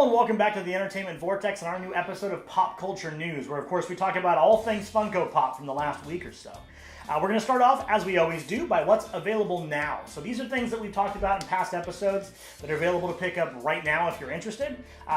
and welcome back to the Entertainment Vortex and our new episode of Pop Culture News, where of course we talk about all things Funko Pop from the last week or so. We're going to start off, as we always do, by what's available now. So these are things that we've talked about in past episodes that are available to pick up right now if you're interested.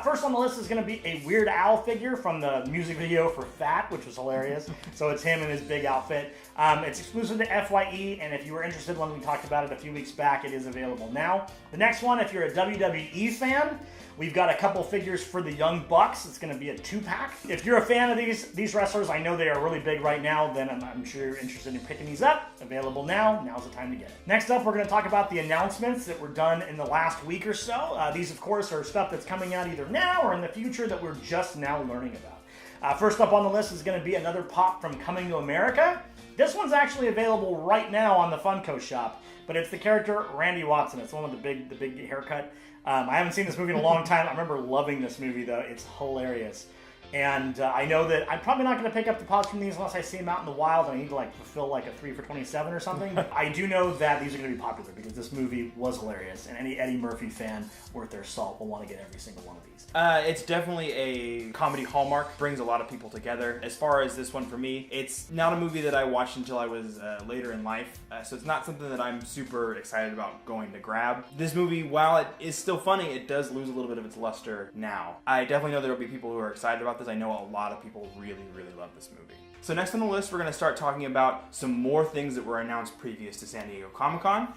First on the list is going to be a Weird Al figure from the music video for Fat, which was hilarious. So it's him in his big outfit. It's exclusive to FYE, and if you were interested when we talked about it a few weeks back, it is available now. The next one, if you're a WWE fan, we've got a couple figures for the Young Bucks. It's going to be a 2-pack. If you're a fan of these wrestlers, I know they are really big right now, then I'm sure you're interested in picking these up. Available now. Now's the time to get it. Next up, we're going to talk about the announcements that were done in the last week or so. These, of course, are stuff that's coming out either now or in the future that we're just now learning about. First up on the list is going to be another pop from Coming to America. This one's actually available right now on the Funko shop, but it's the character Randy Watson. It's the one with the big haircut. I haven't seen this movie in a long time. I remember loving this movie, though. It's hilarious. And I know that I'm probably not going to pick up the pops from these unless I see them out in the wild and I need to fulfill a 3 for $27 or something. I do know that these are going to be popular because this movie was hilarious, and any Eddie Murphy fan worth their salt will want to get every single one of these. It's definitely a comedy hallmark, brings a lot of people together. As far as this one for me, it's not a movie that I watched until I was later in life, so it's not something that I'm super excited about going to grab. This movie, while it is still funny, it does lose a little bit of its luster now. I definitely know there will be people who are excited about this. I know a lot of people really love this movie. So next on the list, we're going to start talking about some more things that were announced previous to San Diego Comic-Con.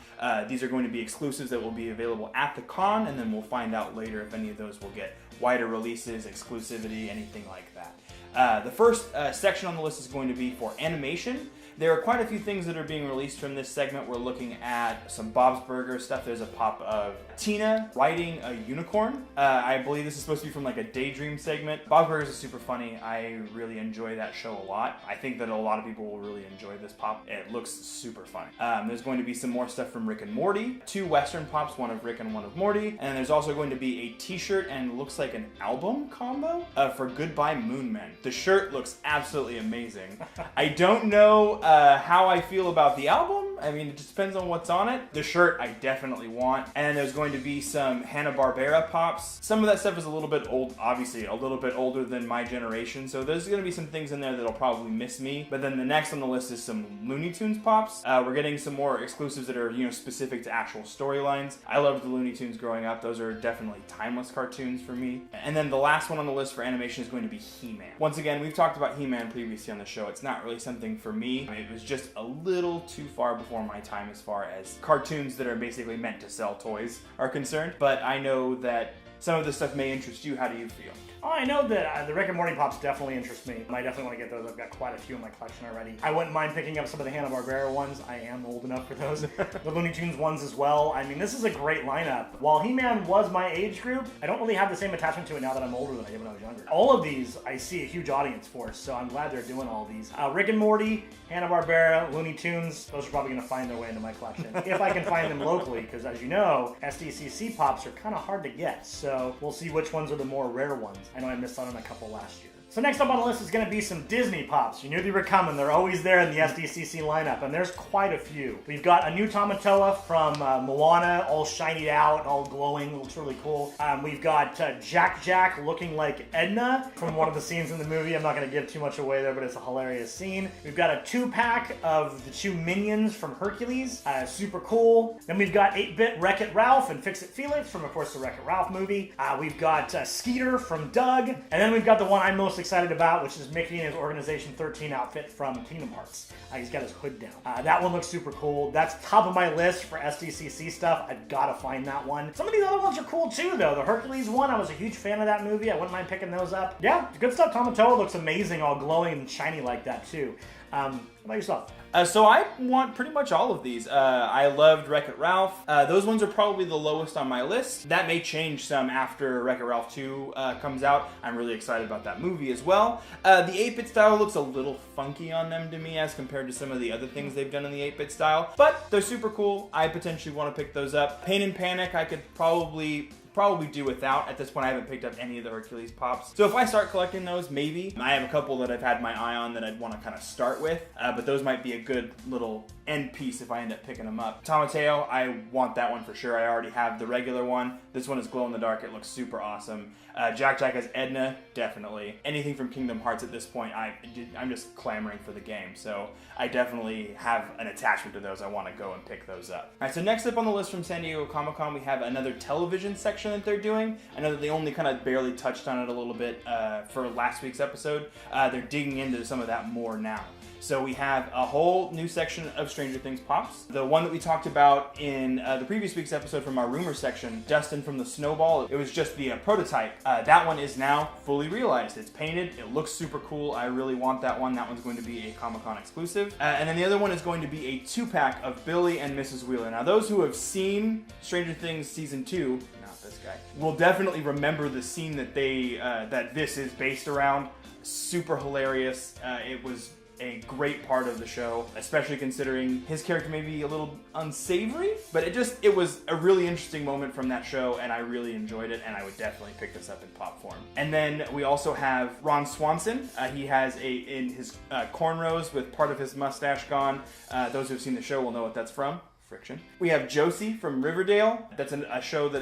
These are going to be exclusives that will be available at the con, and then we'll find out later if any of those will get wider releases, exclusivity, anything like that. The first section on the list is going to be for animation. There are quite a few things that are being released from this segment. We're looking at some Bob's Burgers stuff. There's a pop of Tina riding a unicorn. I believe this is supposed to be from a Daydream segment. Bob's Burgers is super funny. I really enjoy that show a lot. I think that a lot of people will really enjoy this pop. It looks super fun. There's going to be some more stuff from Rick and Morty. 2 Western pops, one of Rick and one of Morty. And there's also going to be a t-shirt and it looks like an album combo for Goodbye Moon Men. The shirt looks absolutely amazing. I don't know how I feel about the album. I mean, it just depends on what's on it. The shirt I definitely want. And there's going to be some Hanna-Barbera pops. Some of that stuff is a little bit old, obviously a little bit older than my generation, so there's going to be some things in there that'll probably miss me. But then the next on the list is some Looney Tunes pops. We're getting some more exclusives that are, specific to actual storylines. I loved the Looney Tunes growing up. Those are definitely timeless cartoons for me. And then the last one on the list for animation is going to be He-Man. Once again, we've talked about He-Man previously on the show. It's not really something for me. It was just a little too far before my time as far as cartoons that are basically meant to sell toys are concerned, but I know that some of this stuff may interest you. How do you feel? Oh, I know that the Rick and Morty pops definitely interest me. I definitely want to get those. I've got quite a few in my collection already. I wouldn't mind picking up some of the Hanna-Barbera ones. I am old enough for those. The Looney Tunes ones as well. I mean, this is a great lineup. While He-Man was my age group, I don't really have the same attachment to it now that I'm older than I did when I was younger. All of these, I see a huge audience for, so I'm glad they're doing all these. Rick and Morty, Hanna-Barbera, Looney Tunes, those are probably going to find their way into my collection. If I can find them locally, because as you know, SDCC pops are kind of hard to get, so we'll see which ones are the more rare ones. I know I missed out on a couple last year. So next up on the list is going to be some Disney pops. You knew they were coming. They're always there in the SDCC lineup, and there's quite a few. We've got a new Tamatoa from Moana, all shinied out, all glowing. Looks really cool. We've got Jack looking like Edna from one of the scenes in the movie. I'm not going to give too much away there, but it's a hilarious scene. We've got a 2-pack of the 2 minions from Hercules. Super cool. Then we've got 8-Bit Wreck-It Ralph and Fix-It Felix from, of course, the Wreck-It Ralph movie. We've got Skeeter from Doug. And then we've got the one I'm most excited about, which is Mickey in his Organization 13 outfit from Kingdom Hearts. He's got his hood down. That one looks super cool. That's top of my list for SDCC stuff. I've got to find that one. Some of these other ones are cool too, though. The Hercules one, I was a huge fan of that movie. I wouldn't mind picking those up. Yeah, good stuff. Tamatoa looks amazing, all glowing and shiny like that too. How about yourself? So I want pretty much all of these. I loved Wreck-It Ralph. Those ones are probably the lowest on my list. That may change some after Wreck-It Ralph 2 comes out. I'm really excited about that movie as well. The 8-bit style looks a little funky on them to me as compared to some of the other things they've done in the 8-bit style, but they're super cool. I potentially want to pick those up. Pain and Panic, I could probably probably do without. At this point, I haven't picked up any of the Hercules Pops. So if I start collecting those, maybe. I have a couple that I've had my eye on that I'd want to kind of start with, but those might be a good little end piece if I end up picking them up. Tomateo, I want that one for sure. I already have the regular one. This one is glow in the dark. It looks super awesome. Jack as Edna, definitely. Anything from Kingdom Hearts at this point, I'm just clamoring for the game. So I definitely have an attachment to those. I want to go and pick those up. All right, so next up on the list from San Diego Comic-Con, we have another television section that they're doing. I know that they only kind of barely touched on it a little bit for last week's episode. They're digging into some of that more now. So we have a whole new section of Stranger Things Pops. The one that we talked about in the previous week's episode from our rumor section, Dustin from the Snowball, it was just the prototype. That one is now fully realized. It's painted. It looks super cool. I really want that one. That one's going to be a Comic-Con exclusive. And then the other one is going to be a 2-pack of Billy and Mrs. Wheeler. Now, those who have seen Stranger Things Season 2, not this guy, will definitely remember the scene that that this is based around. Super hilarious. It was a great part of the show, especially considering his character may be a little unsavory, but it was a really interesting moment from that show, and I really enjoyed it, and I would definitely pick this up in pop form. And then we also have Ron Swanson. He has in his cornrows with part of his mustache gone. Those who've seen the show will know what that's from. Friction. We have Josie from Riverdale. That's a show that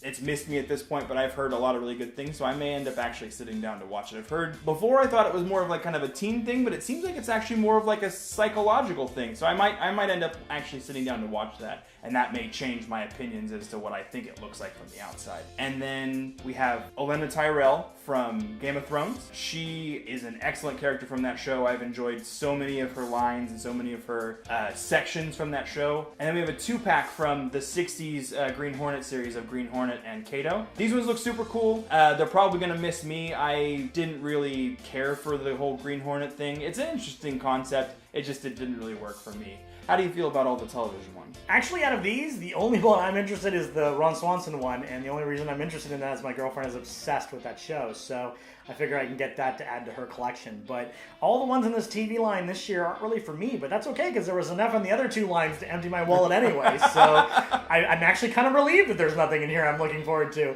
it's missed me at this point, but I've heard a lot of really good things, so I may end up actually sitting down to watch it. I've heard before I thought it was more of like kind of a teen thing, but it seems like it's actually more of like a psychological thing. So I might end up actually sitting down to watch that, and that may change my opinions as to what I think it looks like from the outside. And then we have Olenna Tyrell from Game of Thrones. She is an excellent character from that show. I've enjoyed so many of her lines and so many of her sections from that show. And then we have a 2-pack from the 60s Green Hornet series of Green Hornet and Kato. These ones look super cool. They're probably gonna miss me. I didn't really care for the whole Green Hornet thing. It's an interesting concept. It didn't really work for me. How do you feel about all the television ones? Actually, out of these, the only one I'm interested in is the Ron Swanson one, and the only reason I'm interested in that is my girlfriend is obsessed with that show, so I figure I can get that to add to her collection. But all the ones in this TV line this year aren't really for me, but that's okay, because there was enough on the other 2 lines to empty my wallet anyway, so I'm actually kind of relieved that there's nothing in here I'm looking forward to.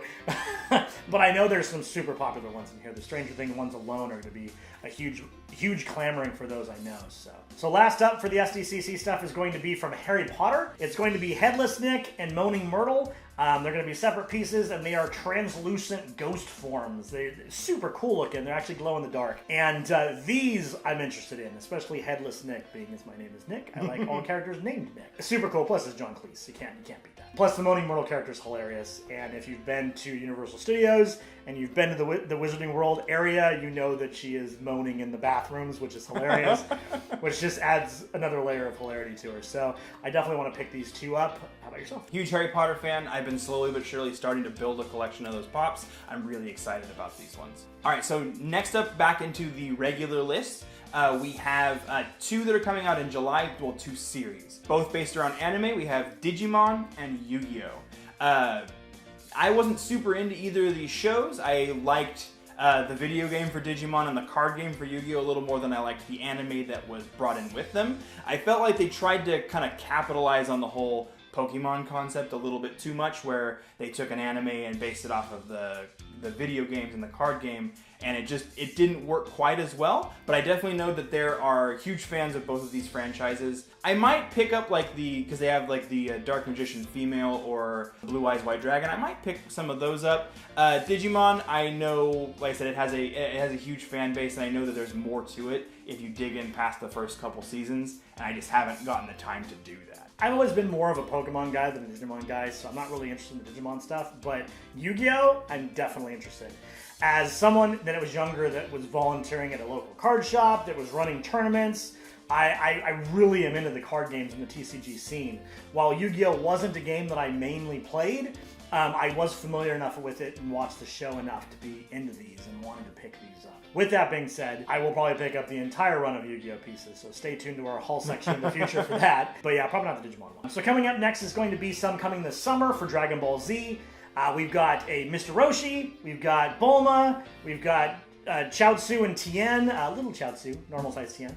But I know there's some super popular ones in here. The Stranger Things ones alone are going to be a huge clamoring for those, I know. So last up for the SDCC stuff is going to be from Harry Potter. It's going to be Headless Nick and Moaning Myrtle. They're going to be separate pieces, and they are translucent ghost forms. They're super cool looking. They're actually glow in the dark. And these I'm interested in, especially Headless Nick, being as my name is Nick. I like all characters named Nick. Super cool. Plus, it's John Cleese. You can't beat that. Plus, the Moaning Myrtle character is hilarious. And if you've been to Universal Studios and you've been to the Wizarding World area, you know that she is moaning in the bathrooms, which is hilarious, which just adds another layer of hilarity to her. So I definitely want to pick these 2 up. How about yourself? Huge Harry Potter fan. I've been slowly but surely starting to build a collection of those pops. I'm really excited about these ones. All right, so next up, back into the regular list, we have 2 that are coming out in July, well, 2 series. Both based around anime. We have Digimon and Yu-Gi-Oh! I wasn't super into either of these shows. I liked the video game for Digimon and the card game for Yu-Gi-Oh! A little more than I liked the anime that was brought in with them. I felt like they tried to kind of capitalize on the whole Pokemon concept a little bit too much, where they took an anime and based it off of the video games and the card game, and it didn't work quite as well. But I definitely know that there are huge fans of both of these franchises. I might pick up because they have like the Dark Magician Female or Blue Eyes White Dragon. I might pick some of those up. Digimon, I know, like I said, it has a huge fan base, and I know that there's more to it if you dig in past the first couple seasons, and I just haven't gotten the time to do that. I've always been more of a Pokemon guy than a Digimon guy, so I'm not really interested in the Digimon stuff, but Yu-Gi-Oh! I'm definitely interested. As someone that was younger that was volunteering at a local card shop, that was running tournaments, I really am into the card games in the TCG scene. While Yu-Gi-Oh! Wasn't a game that I mainly played, I was familiar enough with it and watched the show enough to be into these and wanted to pick these up. With that being said, I will probably pick up the entire run of Yu-Gi-Oh! Pieces, so stay tuned to our haul section in the future for that. But yeah, probably not the Digimon one. So coming up next is going to be some coming this summer for Dragon Ball Z. We've got a Mr. Roshi, we've got Bulma, we've got Chaozu and Tien, little Chaozu, normal size Tien.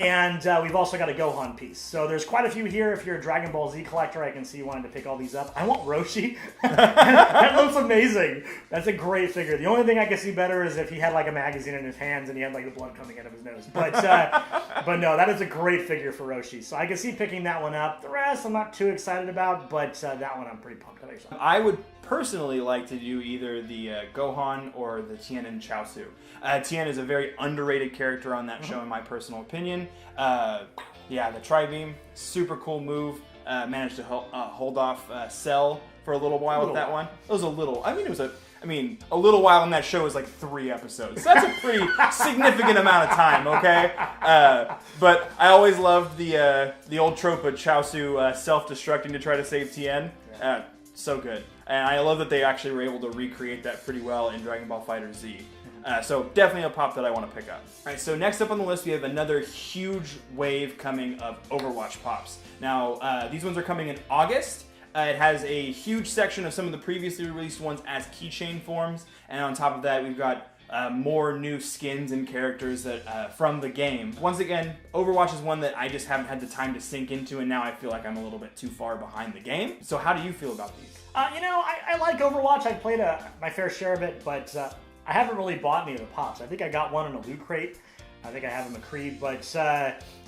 And we've also got a Gohan piece. So there's quite a few here. If you're a Dragon Ball Z collector, I can see you wanting to pick all these up. I want Roshi. That looks amazing. That's a great figure. The only thing I could see better is if he had like a magazine in his hands and he had like the blood coming out of his nose. But no, that is a great figure for Roshi. So I can see picking that one up. The rest I'm not too excited about, but that one I'm pretty pumped about. I would personally like to do either the Gohan or the Tien and Chaozu. Tien is a very underrated character on that show, in my personal opinion. Yeah, the Tri-Beam, super cool move. Managed to hold off Cell for a little while with that one. It was a little, a little while in that show is like 3 episodes. So that's a pretty significant amount of time, okay? But I always loved the old trope of Chaozu self-destructing to try to save Tien. So good. And I love that they actually were able to recreate that pretty well in Dragon Ball FighterZ. So definitely a pop that I want to pick up. All right, so next up on the list, we have another huge wave coming of Overwatch pops. Now, these ones are coming in August. It has a huge section of some of the previously released ones as keychain forms. And on top of that, we've got more new skins and characters that from the game. Once again, Overwatch is one that I just haven't had the time to sink into, and now I feel like I'm a little bit too far behind the game. So how do you feel about these? I like Overwatch. I played my fair share of it, but I haven't really bought any of the pops. I think I got one in a loot crate. I think I have a McCree, but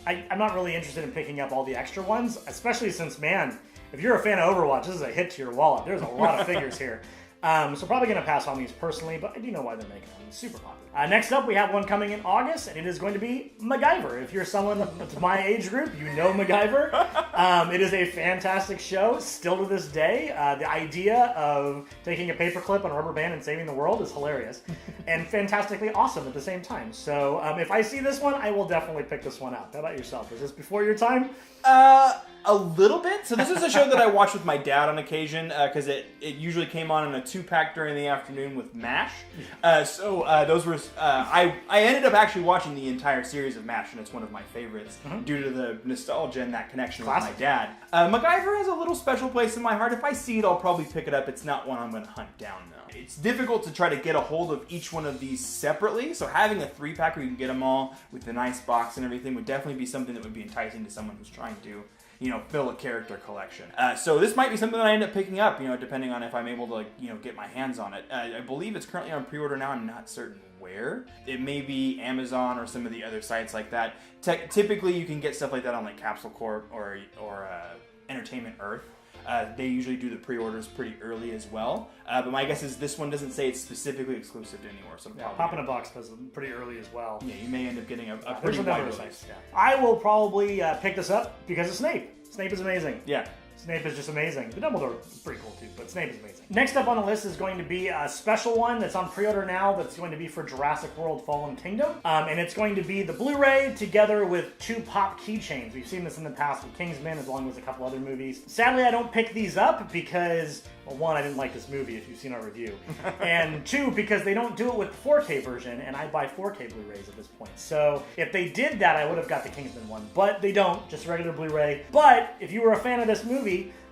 I'm not really interested in picking up all the extra ones, especially since, man, if you're a fan of Overwatch, this is a hit to your wallet. There's a lot of figures here. So probably going to pass on these personally, but I do know why they're making them. It's super popular. Next up, we have one coming in August, and it is going to be MacGyver. If you're someone that's my age group, you know MacGyver. It is a fantastic show, still to this day. The idea of taking a paperclip and a rubber band and saving the world is hilarious, and fantastically awesome at the same time. So if I see this one, I will definitely pick this one up. How about yourself? Is this before your time? A little bit. So this is a show that I watched with my dad on occasion because it usually came on in a 2-pack during the afternoon with MASH. Those were I ended up actually watching the entire series of MASH, and it's one of my favorites due to the nostalgia and that connection with my dad. MacGyver has a little special place in my heart. If I see it, I'll probably pick it up. It's not one I'm going to hunt down though. It's difficult to try to get a hold of each one of these separately. So having a 3-pack where you can get them all with the nice box and everything would definitely be something that would be enticing to someone who's trying to fill a character collection. So this might be something that I end up picking up, depending on if I'm able to, get my hands on it. I believe it's currently on pre-order now. I'm not certain where. It may be Amazon or some of the other sites like that. Typically, you can get stuff like that on like Capsule Corp or Entertainment Earth. They usually do the pre-orders pretty early as well. But my guess is this one doesn't say it's specifically exclusive to anymore. So Pop in a Box does them pretty early as well. Yeah, you may end up getting a pretty wide release. Yeah. I will probably pick this up because of Snape. Snape is amazing. Yeah. Snape is just amazing. The Dumbledore is pretty cool too, but Snape is amazing. Next up on the list is going to be a special one that's on pre-order now that's going to be for Jurassic World Fallen Kingdom. And it's going to be the Blu-ray together with 2 pop keychains. We've seen this in the past with Kingsman as well as a couple other movies. Sadly, I don't pick these up because, well, 1, I didn't like this movie if you've seen our review. And 2, because they don't do it with the 4K version, and I buy 4K Blu-rays at this point. So if they did that, I would have got the Kingsman one. But they don't, just regular Blu-ray. But if you were a fan of this movie,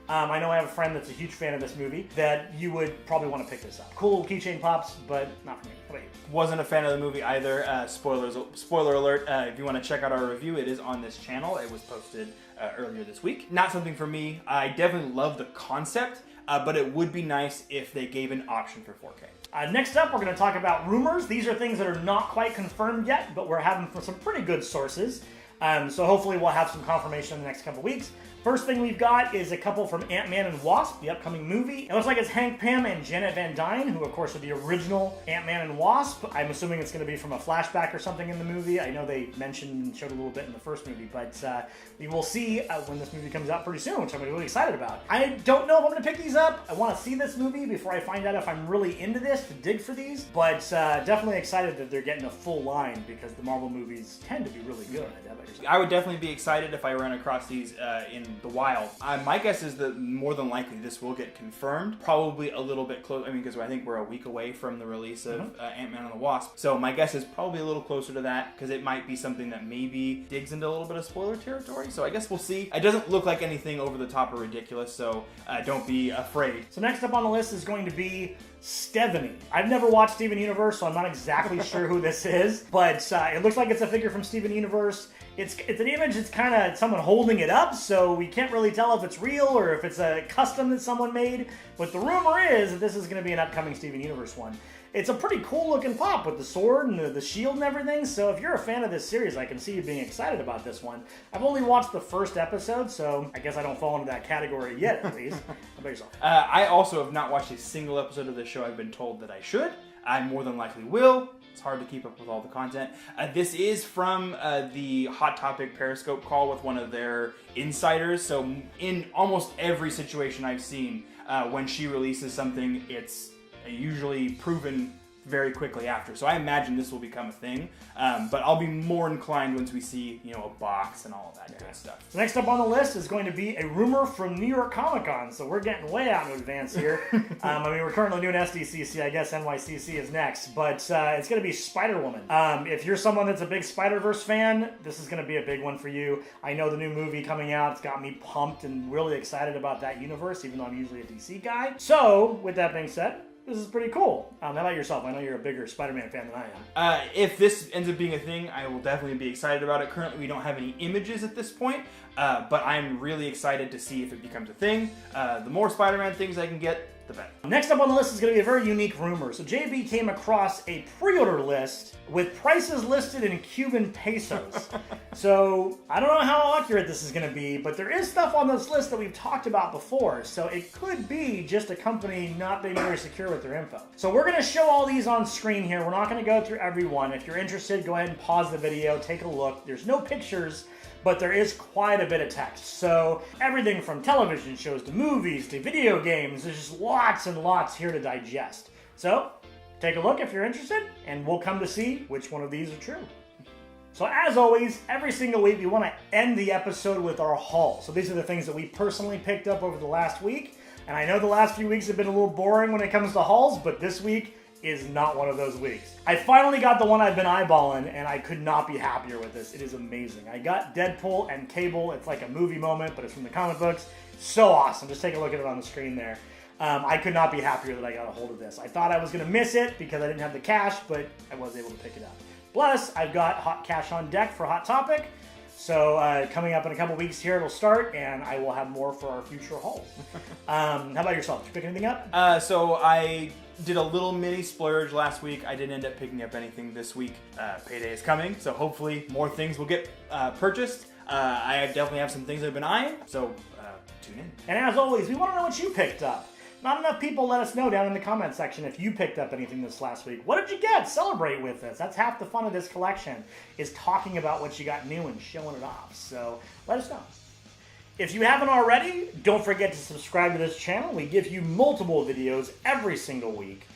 I know I have a friend that's a huge fan of this movie, that you would probably want to pick this up. Cool keychain pops, but not for me. How about you? Wasn't a fan of the movie either. Spoiler alert, if you want to check out our review, it is on this channel. It was posted earlier this week. Not something for me. I definitely love the concept, but it would be nice if they gave an option for 4K. Next up, we're going to talk about rumors. These are things that are not quite confirmed yet, but we're having from some pretty good sources. So hopefully we'll have some confirmation in the next couple weeks. First thing we've got is a couple from Ant-Man and Wasp, the upcoming movie. It looks like it's Hank Pym and Janet Van Dyne, who of course are the original Ant-Man and Wasp. I'm assuming it's going to be from a flashback or something in the movie. I know they mentioned and showed a little bit in the first movie, but we will see when this movie comes out pretty soon, which I'm really excited about. I don't know if I'm going to pick these up. I want to see this movie before I find out if I'm really into this to dig for these, but definitely excited that they're getting a full line because the Marvel movies tend to be really good. I would definitely be excited if I ran across these in the wild. My guess is that more than likely this will get confirmed. Probably a little bit close. I mean, because I think we're a week away from the release of Ant-Man and the Wasp. So my guess is probably a little closer to that because it might be something that maybe digs into a little bit of spoiler territory. So I guess we'll see. It doesn't look like anything over the top or ridiculous, so don't be afraid. So next up on the list is going to be Stephanie. I've never watched Steven Universe, so I'm not exactly sure who this is, but it looks like it's a figure from Steven Universe. It's an image, it's kind of someone holding it up, so we can't really tell if it's real or if it's a custom that someone made, but the rumor is that this is going to be an upcoming Steven Universe one. It's a pretty cool looking pop with the sword and the shield and everything, so if you're a fan of this series, I can see you being excited about this one. I've only watched the first episode, so I guess I don't fall into that category yet, at least. How about yourself? I also have not watched a single episode of this show. I've been told that I should. I more than likely will. It's hard to keep up with all the content. This is from the Hot Topic Periscope call with one of their insiders. So in almost every situation I've seen, when she releases something, it's usually proven very quickly after. So I imagine this will become a thing. But I'll be more inclined once we see, a box and all of that good stuff. So next up on the list is going to be a rumor from New York Comic Con. So we're getting way out in advance here. We're currently doing SDCC. I guess NYCC is next. But it's going to be Spider-Woman. If you're someone that's a big Spider-Verse fan, this is going to be a big one for you. I know the new movie coming out. It's got me pumped and really excited about that universe, even though I'm usually a DC guy. So, with that being said, this is pretty cool. How about yourself? I know you're a bigger Spider-Man fan than I am. If this ends up being a thing, I will definitely be excited about it. Currently, we don't have any images at this point, but I'm really excited to see if it becomes a thing. The more Spider-Man things I can get, the better. Next up on the list is going to be a very unique rumor. So JB came across a pre-order list with prices listed in Cuban pesos. So I don't know how accurate this is going to be, but there is stuff on this list that we've talked about before. So it could be just a company not being very secure with their info. So we're going to show all these on screen here. We're not going to go through every one. If you're interested, go ahead and pause the video, take a look. There's no pictures, but there is quite a bit of text. So everything from television shows to movies to video games, there's just lots and lots here to digest. So take a look if you're interested, and we'll come to see which one of these are true. So as always, every single week we want to end the episode with our haul. So these are the things that we personally picked up over the last week. And I know the last few weeks have been a little boring when it comes to hauls, but this week is not one of those weeks. I finally got the one I've been eyeballing, and I could not be happier with this. It is amazing. I got Deadpool and Cable. It's like a movie moment, but it's from the comic books. So awesome. Just take a look at it on the screen there. I could not be happier that I got a hold of this. I thought I was going to miss it because I didn't have the cash, but I was able to pick it up. Plus, I've got hot cash on deck for Hot Topic. So coming up in a couple weeks here, it'll start, and I will have more for our future hauls. How about yourself? Did you pick anything up? So I did a little mini splurge last week. I didn't end up picking up anything this week. Payday is coming, so hopefully more things will get purchased. I definitely have some things I've been eyeing, so tune in. And as always, we want to know what you picked up. Not enough people let us know down in the comment section if you picked up anything this last week. What did you get? Celebrate with us. That's half the fun of this collection, is talking about what you got new and showing it off. So let us know. If you haven't already, don't forget to subscribe to this channel. We give you multiple videos every single week.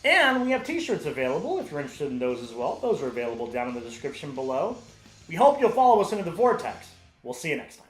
And we have t-shirts available if you're interested in those as well. Those are available down in the description below. We hope you'll follow us into the Vortex. We'll see you next time.